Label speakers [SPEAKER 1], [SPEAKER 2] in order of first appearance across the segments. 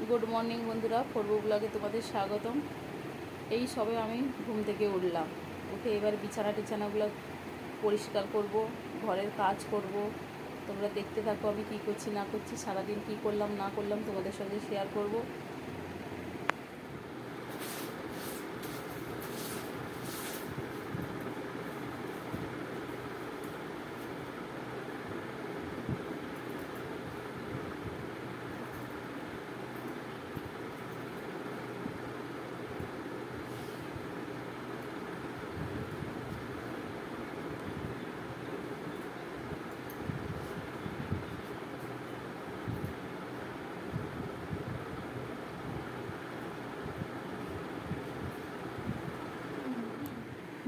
[SPEAKER 1] Good morning বন্ধুরা, পূর্ব ব্লগে তোমাদের স্বাগতম। এই সবে আমি ঘুম থেকে উঠলাম, উঠে এবার বিছানাগুলো পরিষ্কার করব, ঘরের কাজ করব। তোমরা দেখতে থাকো আমি কি করছি না করছি, সারাদিন কি করলাম না করলাম তোমাদের সঙ্গে শেয়ার করব।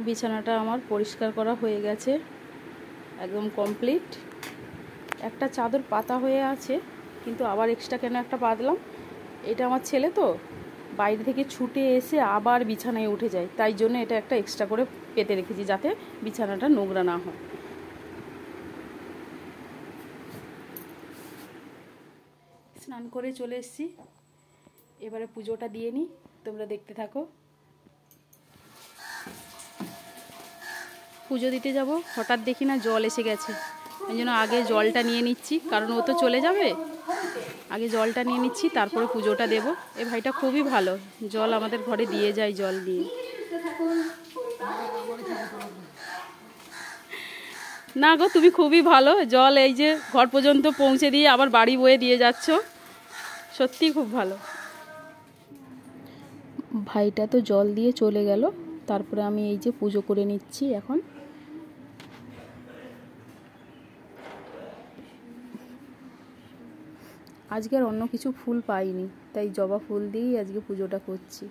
[SPEAKER 1] বিছানাটা আমার পরিষ্কার করা হয়ে গেছে, একদম কমপ্লিট। একটা চাদর পাতা হয়ে আছে, কিন্তু আবার এক্সট্রা কেন একটা পাতলাম। এটা আমার ছেলে তো বাইরে থেকে ছুটে এসে আবার বিছানায় উঠে যায়, তাই জন্য এটা একটা এক্সট্রা করে পেতে রেখেছি, যাতে বিছানাটা নোংরা না হয়। স্নান করে চলে এসেছি, এবারে পুজোটা দিয়ে নিই, তোমরা দেখতে থাকো। পুজো দিতে যাব, হঠাৎ দেখি না জল এসে গেছে, ওই জন্য আগে জলটা নিয়ে নিচ্ছি, কারণ ও তো চলে যাবে। আগে জলটা নিয়ে নিচ্ছি, তারপরে পুজোটা দেব। এ ভাইটা খুবই ভালো, জল আমাদের ঘরে দিয়ে যায়, জল দিয়ে। না গো, তুমি খুবই ভালো, জল এই যে ঘর পর্যন্ত পৌঁছে দিয়ে আবার বাড়ি বয়ে দিয়ে যাচ্ছ, সত্যি খুব ভালো। ভাইটা তো জল দিয়ে চলে গেল, তারপরে আমি এই যে পুজো করে নিচ্ছি এখন। আজকে আর অন্য কিছু ফুল পাইনি, তাই জবা ফুল দিয়েই আজকে পুজোটা করছি।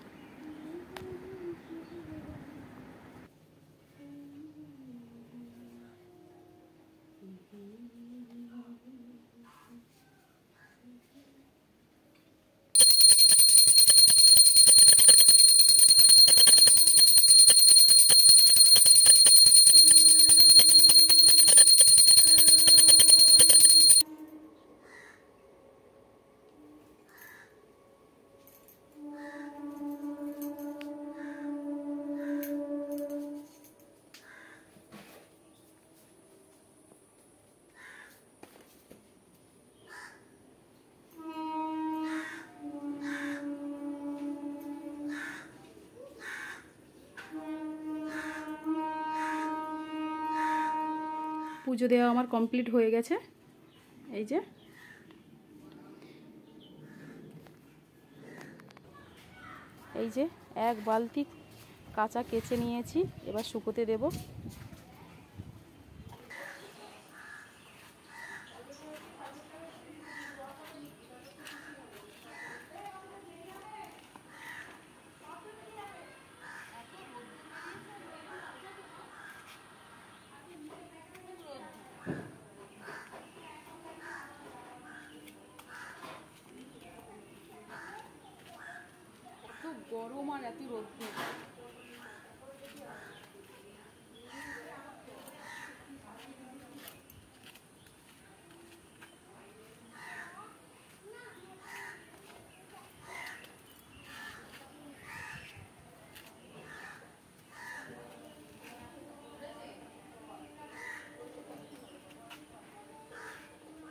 [SPEAKER 1] পুজো দেওয়া আমার কমপ্লিট হয়ে গেছে। এই যে এক বালতি কাঁচা কেচে নিয়েছি, এবার শুকোতে দেব। গরম আর এত রোদ্দুর,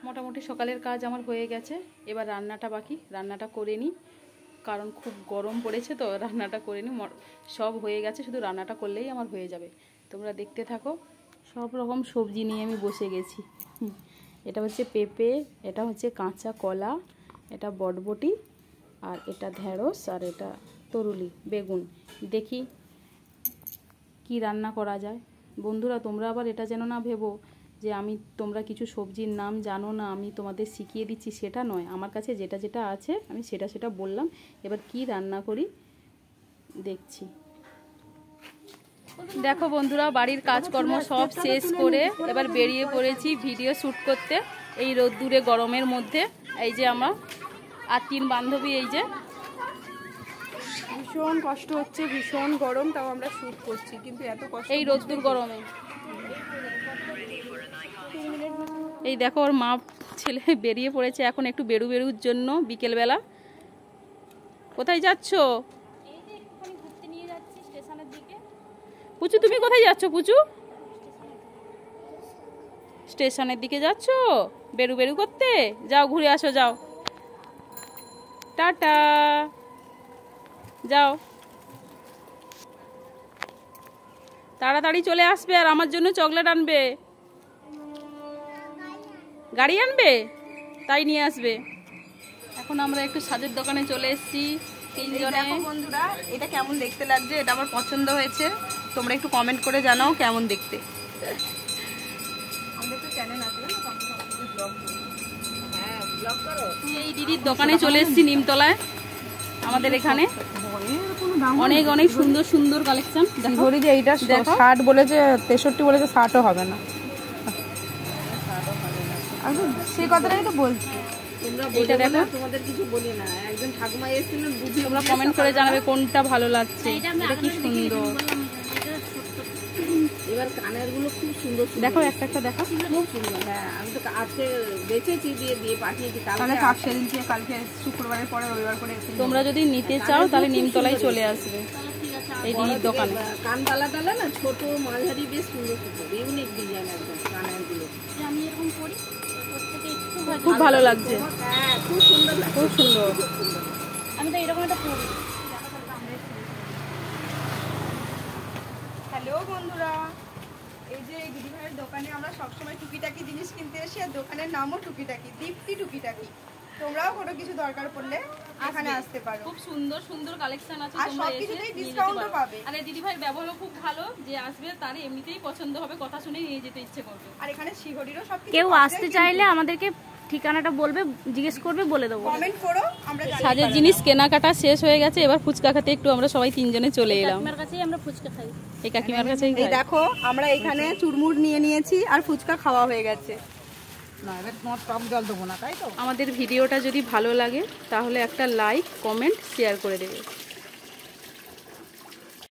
[SPEAKER 1] মোটামুটি সকালের কাজ আমার হয়ে গেছে। এবার রান্নাটা বাকি, রান্নাটা করে নিই, কারণ খুব গরম পড়েছে তো। রান্নাটা করে নিই, সব হয়ে গেছে, শুধু রান্নাটা করলেই আমার হয়ে যাবে। তোমরা দেখতে থাকো। সব রকম সবজি নিয়ে আমি বসে গেছি। এটা হচ্ছে পেঁপে, এটা হচ্ছে কাঁচা কলা, এটা বটবটি, আর এটা ঢেঁড়স, আর এটা তরুলি বেগুন। দেখি কি রান্না করা যায়। বন্ধুরা, তোমরা আবার এটা যেন না ভেবো যে তোমরা কিছু সবজির নাম জানো না, আমি তোমাদের শিখিয়ে দিচ্ছি, সেটা নয়। আমার কাছে যেটা যেটা আছে আমি সেটা বললাম। এবার কি রান্না করি দেখছি। দেখো বন্ধুরা, বাড়ির কাজকর্ম সব শেষ করে এবার বেরিয়ে পড়েছি ভিডিও শ্যুট করতে, এই রোদ্দুরে গরমের মধ্যে। এই যে আমার আর 3 বান্ধবী, এই যে
[SPEAKER 2] ভীষণ কষ্ট হচ্ছে, ভীষণ গরম, তাও আমরা শ্যুট করছি, কিন্তু এত কষ্ট
[SPEAKER 1] এই রোদ্দুর গরমে। এই দেখো, ওর মা ছেলে বেরিয়ে পড়েছে এখন একটু বেরুর জন্য বিকেলবেলা। কোথায় যাচ্ছ? পুচু তুমি কোথায় যাচ্ছ? পুচু স্টেশনের দিকে যাচ্ছ বেরু বেরু করতে? যাও ঘুরে আসো, যাও, টাটা, যাও, তাড়াতাড়ি চলে আসবে আর আমার জন্য চকলেট আনবে। গাড়ি আনবে, তাই নিয়ে আসবে। এখন আমরা একটু সাজের দোকানে চলে এসেছি তিনজনে।
[SPEAKER 2] দেখো বন্ধুরা, এটা কেমন দেখতে লাগছে, এটা আমার পছন্দ হয়েছে। তোমরা একটু কমেন্ট করে জানাও কেমন দেখতে। আমাদের তো চ্যানেল আছে না, ব্লগ করো।
[SPEAKER 1] এই দিদির দোকানে চলে এসেছি নিমতলায়। আমাদের এখানে অনেক অনেক সুন্দর সুন্দর কালেকশন।
[SPEAKER 2] ধরি যে এইটা 60 বলেছে, 63 বলেছে, 60ও হবে না। আমি সেই কথাটাই তো বলছি।
[SPEAKER 1] এইটা দেখো,
[SPEAKER 2] তোমাদের কিছু বলি না। একজন ঠাকুমা এসেছিলেন,
[SPEAKER 1] তোমরা কমেন্ট করে জানাবে কোনটা ভালো লাগছে। এটা কি সুন্দর,
[SPEAKER 2] এবার কানের গুলো খুব সুন্দর।
[SPEAKER 1] দেখো একটা একটা দেখো,
[SPEAKER 2] খুব সুন্দর। হ্যাঁ, আমি তো আজকে বেচেছি, দিয়ে পাঠিয়েছি। সেদিনকে কালকে শুক্রবারের পরে রবিবার করে এসে
[SPEAKER 1] তোমরা যদি নিতে চাও তাহলে নিমতলায় চলে আসবে এই দিদির দোকানে।
[SPEAKER 2] কান তালা টালা না, ছোট মাঝারি, বেশ সুন্দর সুন্দর ইউনিক ডিজাইন একদম কানের গুলো।
[SPEAKER 3] আমি এরকম করি,
[SPEAKER 1] খুব ভালো লাগছে।
[SPEAKER 2] হ্যাঁ, খুব সুন্দর,
[SPEAKER 1] খুব সুন্দর।
[SPEAKER 3] আমি তো এরকম একটা পরি।
[SPEAKER 2] হ্যালো বন্ধুরা, এই যে এই দিদি ভাইয়ের দোকানে আমরা সবসময় টুকিটাকি জিনিস কিনতে আসি, আর দোকানের নামও টুকিটাকি, দীপ্তি টুকিটাকি। তোমরাও কোনো কিছু দরকার পড়লে এখানে আসতে পারো।
[SPEAKER 1] খুব সুন্দর সুন্দর কালেকশন আছে,
[SPEAKER 2] আর
[SPEAKER 1] তোমরা এসে
[SPEAKER 2] সবকিছুতেই
[SPEAKER 1] নিয়ে যেতে
[SPEAKER 2] ডিসকাউন্টও
[SPEAKER 1] পারো।
[SPEAKER 2] পাবে।
[SPEAKER 1] আর এই দিদি ভাইয়ের ব্যবহারও খুব ভালো, যে আসবে তার এমনিতেই পছন্দ হবে, কথা শুনে নিয়ে যেতে ইচ্ছে করবে।
[SPEAKER 2] আর এখানে শিহরিরও সবকিছু
[SPEAKER 3] কেউ
[SPEAKER 2] পাওয়া যায়,
[SPEAKER 3] আসতে
[SPEAKER 2] কিন্তু
[SPEAKER 3] চাইলে আমাদেরকে ঠিকানাটা বলবে, জিজ্ঞেস করবে, বলে দেবো।
[SPEAKER 2] কমেন্ট করো, আমরা জানিয়ে
[SPEAKER 1] সাজের জিনিস কেনাকাটা শেষ হয়ে গেছে, এবার ফুচকা খেতে একটু আমরা সবাই তিনজনে চলে এলাম।
[SPEAKER 3] কাকিমার কাছেই আমরা ফুচকা খাই।
[SPEAKER 1] এই কাকিমার কাছেই
[SPEAKER 2] এই দেখো, আমরা এখানে চুরমুর নিয়ে নিয়েছি আর ফুচকা খাওয়া হয়ে গেছে। না, এবার তোমার টক জল দেবো না, তাই তো?
[SPEAKER 1] আমাদের ভিডিওটা যদি ভালো লাগে তাহলে একটা লাইক, কমেন্ট, শেয়ার করে দেবে।